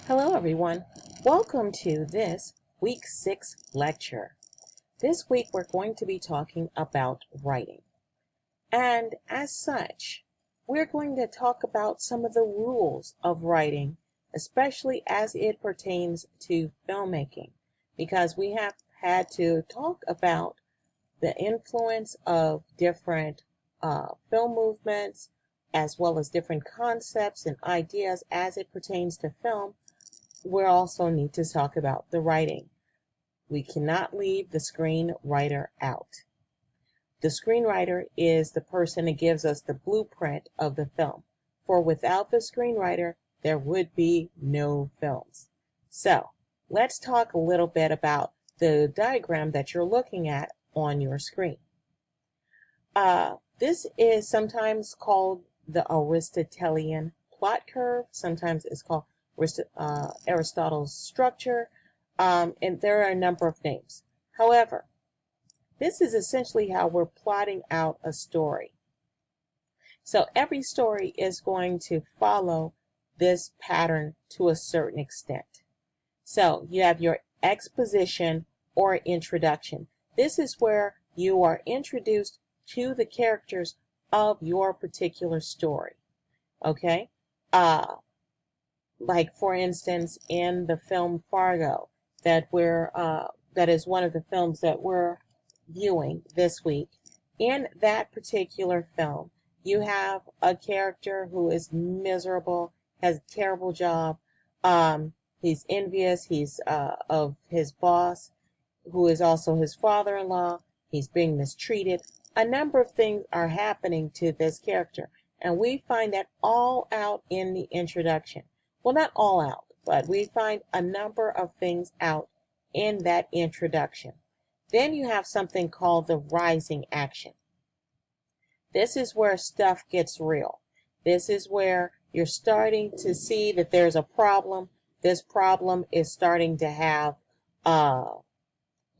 Hello everyone, welcome to this week 6 lecture. This week we're going to be talking about writing. And as such, we're going to talk about some of the rules of writing, especially as it pertains to filmmaking, because we have had to talk about the influence of different film movements, as well as different concepts and ideas as it pertains to film. We also need to talk about the writing. We cannot leave the screenwriter out. The screenwriter is the person that gives us the blueprint of the film. For without the screenwriter, there would be no films. So, let's talk a little bit about the diagram that you're looking at on your screen. This is sometimes called the Aristotelian plot curve. Sometimes it's called Aristotle's structure, and there are a number of names. However, this is essentially how we're plotting out a story. So every story is going to follow this pattern to a certain extent. So you have your exposition or introduction. This is where you are introduced to the characters of your particular story. Okay? Like for instance, in the film Fargo, that is one of the films that we're viewing this week. In that particular film, you have a character who is miserable, has a terrible job. He's envious. He's of his boss, who is also his father-in-law. He's being mistreated. A number of things are happening to this character, and we find that all out in the introduction. Well, not all out, but we find a number of things out in that introduction. Then you have something called the rising action. This is where stuff gets real. This is where you're starting to see that there's a problem. This problem is starting to have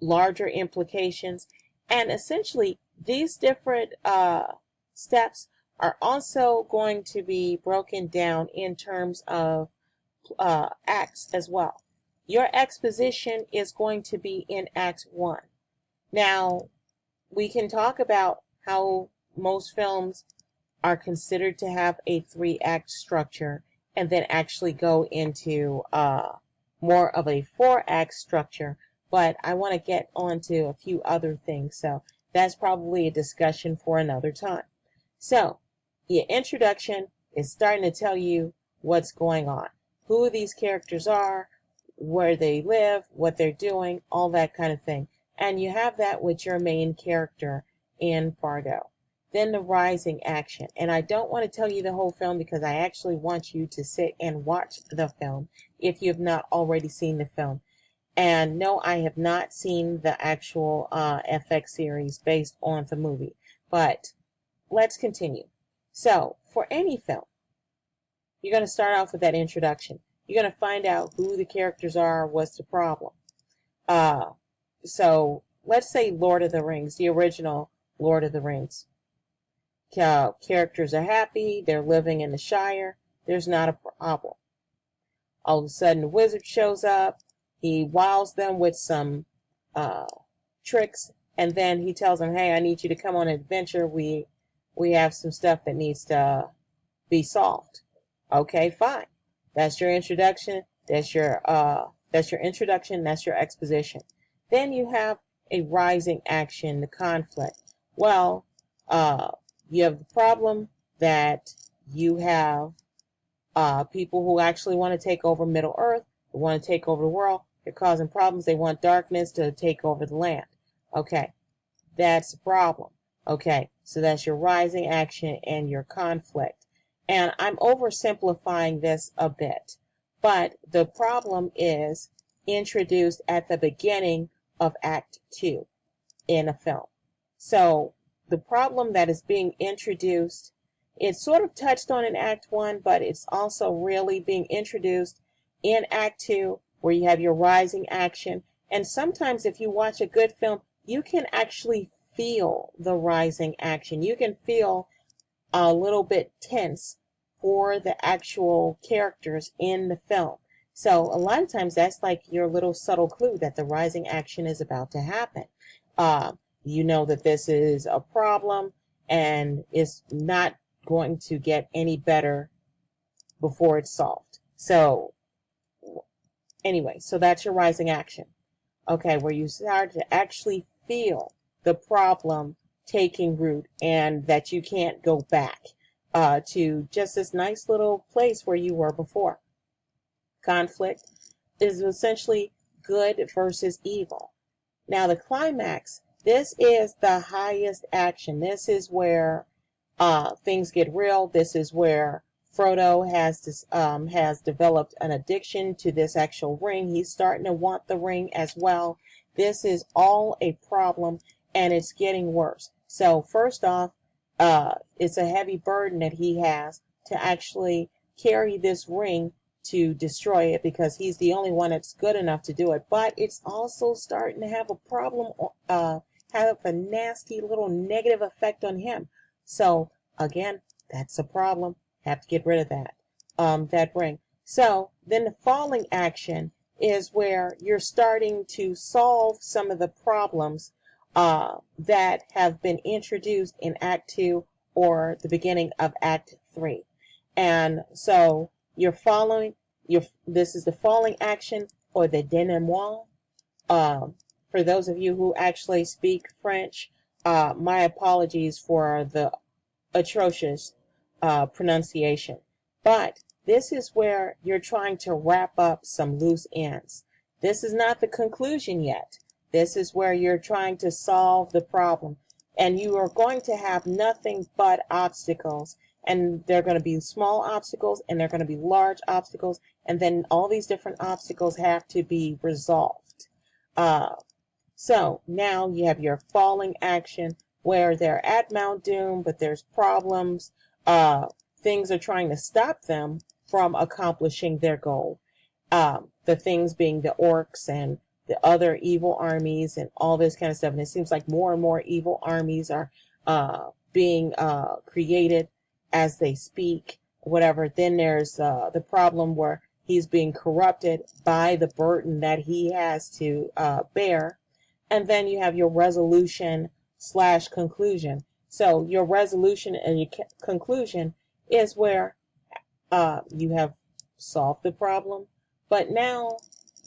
larger implications. And essentially, these different steps are also going to be broken down in terms of acts as well. Your exposition is going to be in Act 1. Now, we can talk about how most films are considered to have a 3-act structure and then actually go into more of a 4-act structure, but I want to get on to a few other things, so that's probably a discussion for another time. So, the introduction is starting to tell you what's going on, who these characters are, where they live, what they're doing, all that kind of thing. And you have that with your main character in Fargo. Then the rising action. And I don't want to tell you the whole film because I actually want you to sit and watch the film if you have not already seen the film. And no, I have not seen the actual FX series based on the movie. But let's continue. So, for any film, you're going to start off with that introduction. You're going to find out who the characters are, what's the problem. So, let's say Lord of the Rings, the original Lord of the Rings. Characters are happy, they're living in the Shire, there's not a problem. All of a sudden, the wizard shows up, he wows them with some tricks, and then he tells them, hey, I need you to come on an adventure. We have some stuff that needs to be solved. Okay, fine. That's your introduction. That's your introduction. That's your exposition. Then you have a rising action, the conflict. Well, you have the problem that you have people who actually want to take over Middle Earth, who want to take over the world. They're causing problems. They want darkness to take over the land. Okay, that's the problem. Okay, so that's your rising action and your conflict. And I'm oversimplifying this a bit, but the problem is introduced at the beginning of Act 2 in a film. So the problem that is being introduced, it's sort of touched on in Act 1, but it's also really being introduced in Act 2, where you have your rising action. And sometimes if you watch a good film, you can actually feel the rising action. You can feel a little bit tense for the actual characters in the film. So a lot of times that's like your little subtle clue that the rising action is about to happen. Uh, you know that this is a problem and it's not going to get any better before it's solved. So anyway, so that's your rising action. Okay, where you start to actually feel the problem taking root and that you can't go back to just this nice little place where you were before. Conflict is essentially good versus evil. Now the climax, this is the highest action. This is where things get real. This is where Frodo has developed an addiction to this actual ring. He's starting to want the ring as well. This is all a problem, and it's getting worse. So first off, it's a heavy burden that he has to actually carry this ring to destroy it, because he's the only one that's good enough to do it. But it's also starting to have a problem, have a nasty little negative effect on him. So again, that's a problem. Have to get rid of that ring. So then the falling action is where you're starting to solve some of the problems that have been introduced in Act 2 or the beginning of Act 3. And so you're following, this is the falling action, or the denouement. For those of you who actually speak French, my apologies for the atrocious pronunciation. But this is where you're trying to wrap up some loose ends. This is not the conclusion yet. This is where you're trying to solve the problem. And you are going to have nothing but obstacles. And they're going to be small obstacles, and they're going to be large obstacles. And then all these different obstacles have to be resolved. So now you have your falling action, where they're at Mount Doom, but there's problems. Things are trying to stop them from accomplishing their goal. The things being the orcs and the other evil armies and all this kind of stuff. And it seems like more and more evil armies are being created as they speak, whatever. Then there's the problem where he's being corrupted by the burden that he has to bear. And then you have your resolution / conclusion. So your resolution and your conclusion is where you have solved the problem, but now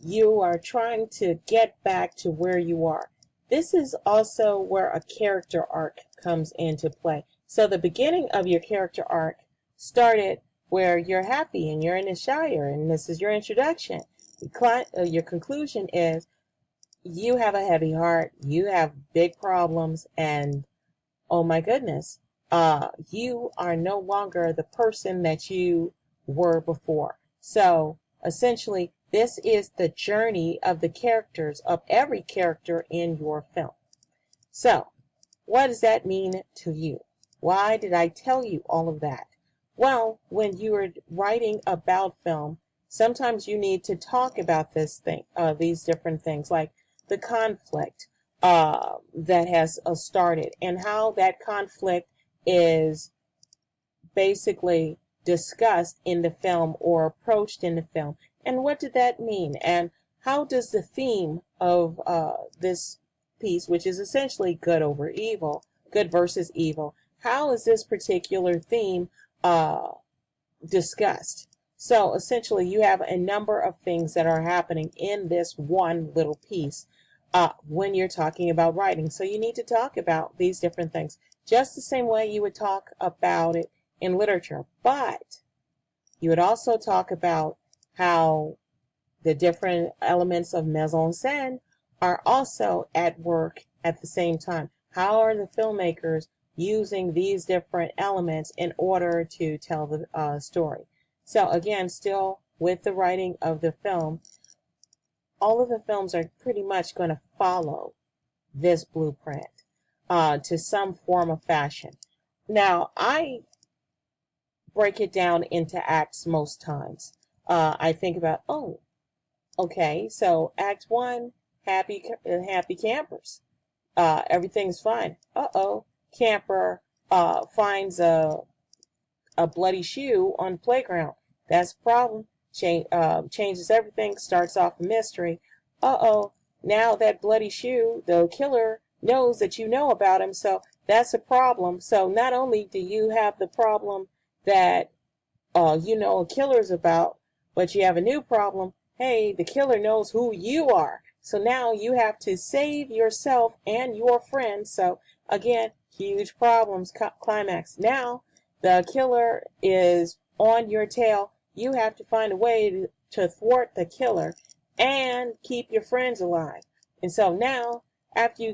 you are trying to get back to where you are. This is also where a character arc comes into play. So the beginning of your character arc started where you're happy and you're in the Shire, and this is your introduction. Your conclusion is you have a heavy heart, you have big problems, and oh my goodness, you are no longer the person that you were before. So essentially, this is the journey of the characters, of every character in your film. So what does that mean to you? Why did I tell you all of that? Well, when you are writing about film, sometimes you need to talk about these different things, like the conflict that has started, and how that conflict is basically discussed in the film or approached in the film. And what did that mean? And how does the theme of this piece, which is essentially good over evil, good versus evil, how is this particular theme discussed? So essentially you have a number of things that are happening in this one little piece when you're talking about writing. So you need to talk about these different things just the same way you would talk about it in literature. But you would also talk about how the different elements of mise en scène are also at work at the same time. How are the filmmakers using these different elements in order to tell the story? So again, still with the writing of the film, all of the films are pretty much going to follow this blueprint to some form of fashion. Now, I break it down into acts most times. I think about, oh, okay, so Act 1, happy campers. Everything's fine. Uh-oh, camper finds a bloody shoe on the playground. That's a problem. changes everything, starts off a mystery. Uh-oh, now that bloody shoe, the killer knows that you know about him, so that's a problem. So not only do you have the problem that you know a killer's about, but you have a new problem. Hey, the killer knows who you are. So now you have to save yourself and your friends. So again, huge problems, climax. Now the killer is on your tail. You have to find a way to thwart the killer and keep your friends alive. And so now, after you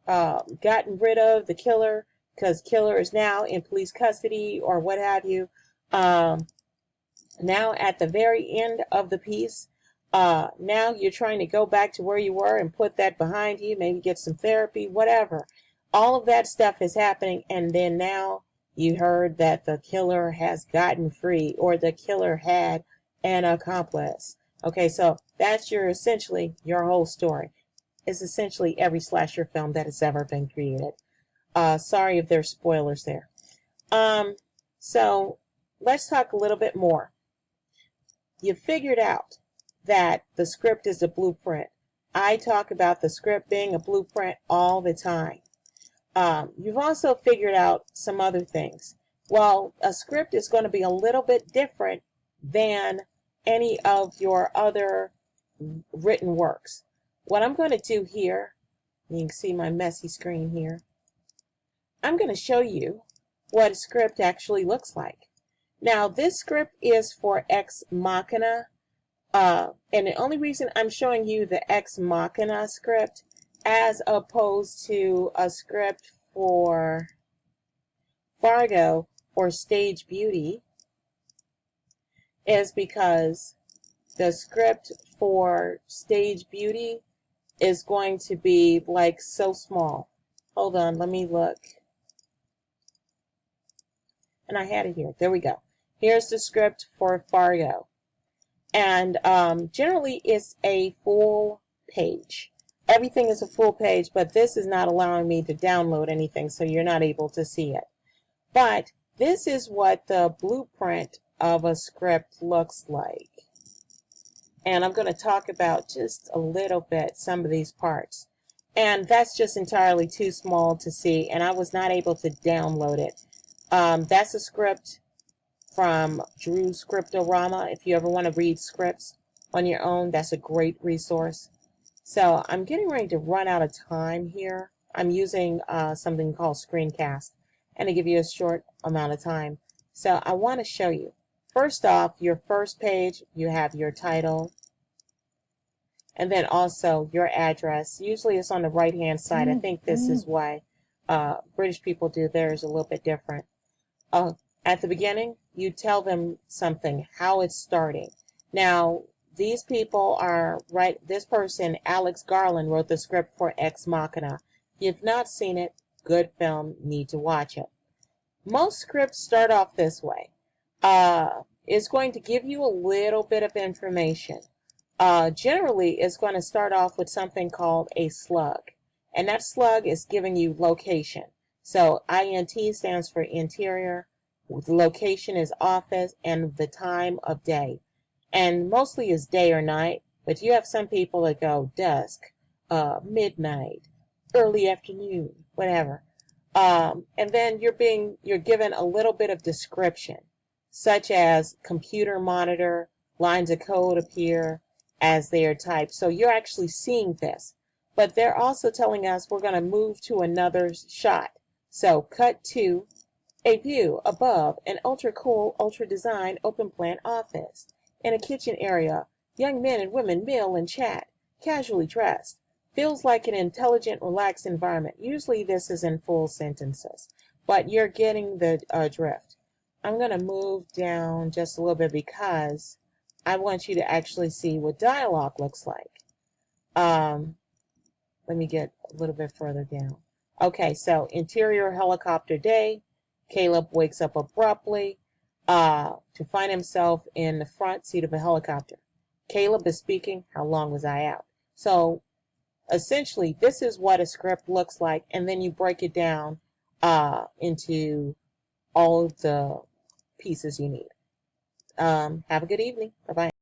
gotten rid of the killer, because killer is now in police custody or what have you, now at the very end of the piece, now you're trying to go back to where you were and put that behind you, maybe get some therapy, whatever. All of that stuff is happening, and then now you heard that the killer has gotten free, or the killer had an accomplice. Okay, so that's essentially your whole story. It's essentially every slasher film that has ever been created. Sorry if there's spoilers there. So let's talk a little bit more. You figured out that the script is a blueprint. I talk about the script being a blueprint all the time. You've also figured out some other things. Well, a script is going to be a little bit different than any of your other written works. What I'm going to do here, you can see my messy screen here, I'm going to show you what a script actually looks like. Now, this script is for Ex Machina, and the only reason I'm showing you the Ex Machina script as opposed to a script for Fargo or Stage Beauty is because the script for Stage Beauty is going to be like so small. Hold on, let me look. And I had it here. There we go. Here's the script for Fargo. And generally it's a full page. Everything is a full page, but this is not allowing me to download anything, so you're not able to see it. But this is what the blueprint of a script looks like. And I'm going to talk about just a little bit some of these parts. And that's just entirely too small to see, and I was not able to download it. That's a script from Drew Scriptorama. If you ever want to read scripts on your own, that's a great resource. So I'm getting ready to run out of time here. I'm using something called Screencast, and to give you a short amount of time. So I want to show you. First off, your first page, you have your title, and then also your address. Usually it's on the right-hand side. I think this is why British people do theirs a little bit different. At the beginning, you tell them something, how it's starting. Now, these people are, this person, Alex Garland, wrote the script for Ex Machina. If you've not seen it, good film, need to watch it. Most scripts start off this way. It's going to give you a little bit of information. Generally, it's going to start off with something called a slug. And that slug is giving you location. So INT stands for interior, the location is office, and the time of day. And mostly is day or night, but you have some people that go dusk, midnight, early afternoon, whatever. And then you're given a little bit of description, such as computer monitor, lines of code appear as they are typed. So you're actually seeing this. But they're also telling us we're going to move to another shot. So cut to a view above an ultra cool, ultra design open plan office. In a kitchen area, young men and women mill and chat, casually dressed. Feels like an intelligent, relaxed environment. Usually this is in full sentences, but you're getting the drift. I'm going to move down just a little bit because I want you to actually see what dialogue looks like. Let me get a little bit further down. Okay, so interior helicopter day. Caleb wakes up abruptly to find himself in the front seat of a helicopter. Caleb is speaking, how long was I out? So essentially, this is what a script looks like, and then you break it down into all of the pieces you need. Have a good evening. Bye bye.